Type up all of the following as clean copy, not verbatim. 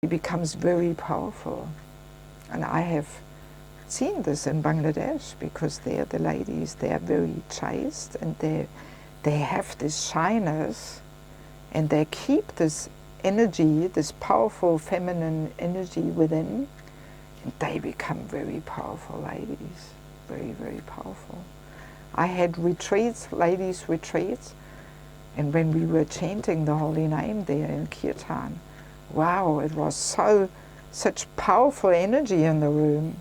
it becomes very powerful. And I have seen this in Bangladesh, because there the ladies, they are very chaste, and they have this shyness, and they keep this energy, this powerful feminine energy within, and they become very powerful ladies, very, very powerful. I had retreats, ladies' retreats, and when we were chanting the holy name there in Kirtan, wow, it was such powerful energy in the room,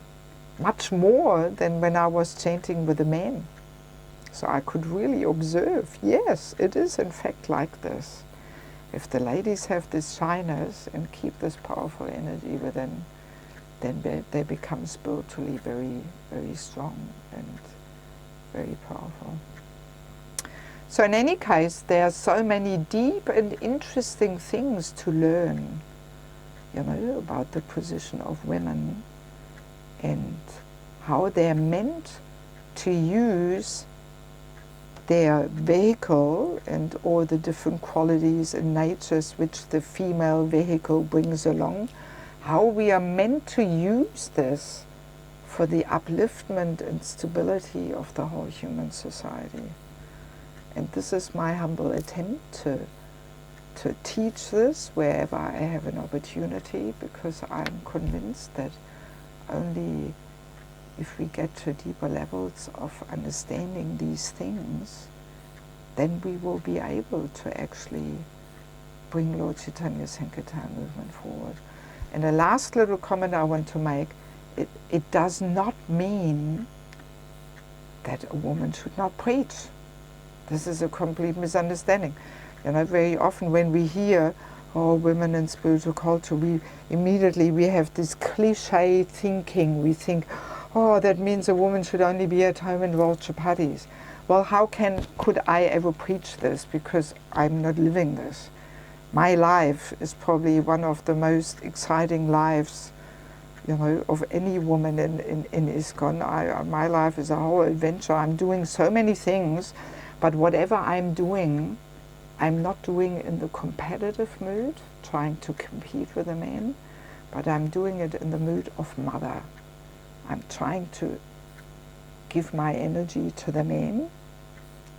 much more than when I was chanting with the men. So I could really observe, yes, it is in fact like this. If the ladies have this shyness and keep this powerful energy within, then they become spiritually very, very strong and very powerful. So in any case, there are so many deep and interesting things to learn, about the position of women and how they're meant to use their vehicle and all the different qualities and natures which the female vehicle brings along, how we are meant to use this for the upliftment and stability of the whole human society. And this is my humble attempt to teach this wherever I have an opportunity, because I'm convinced that only if we get to deeper levels of understanding these things, then we will be able to actually bring Lord Chaitanya's Sankirtan movement forward. And the last little comment I want to make, it does not mean that a woman should not preach. This is a complete misunderstanding. Very often when we hear, oh, women in spiritual culture, we have this cliche thinking. We think, oh, that means a woman should only be at home and roll chapatis. Well, how could I ever preach this? Because I'm not living this. My life is probably one of the most exciting lives, of any woman in ISKCON. My life is a whole adventure. I'm doing so many things, but whatever I'm doing, I'm not doing in the competitive mood, trying to compete with the men, but I'm doing it in the mood of mother. I'm trying to give my energy to the men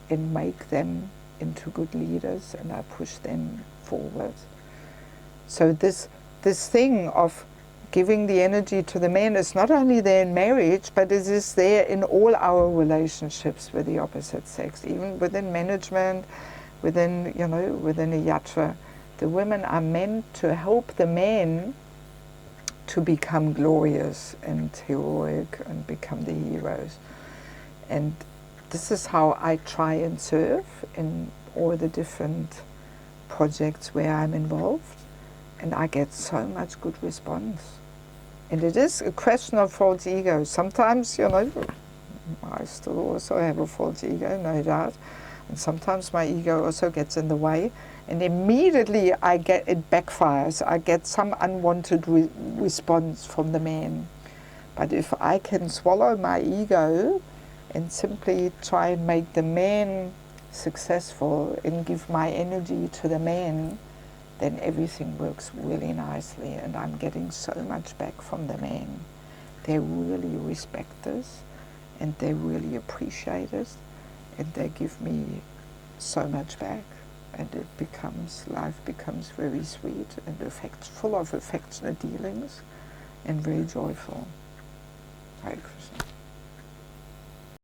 and make them into good leaders, and I push them forward. So this thing of giving the energy to the men is not only there in marriage, but it is there in all our relationships with the opposite sex, even within management, within a yatra. The women are meant to help the men to become glorious and heroic and become the heroes. And this is how I try and serve in all the different projects where I'm involved, and I get so much good response. And it is a question of false ego. Sometimes, I still also have a false ego, no doubt, and sometimes my ego also gets in the way, and immediately it backfires. I get some unwanted response from the man. But if I can swallow my ego and simply try and make the man successful and give my energy to the man, then everything works really nicely, and I'm getting so much back from the men. They really respect this, and they really appreciate it, and they give me so much back, and life becomes very sweet and full of affectionate dealings and very joyful. Hare Krishna.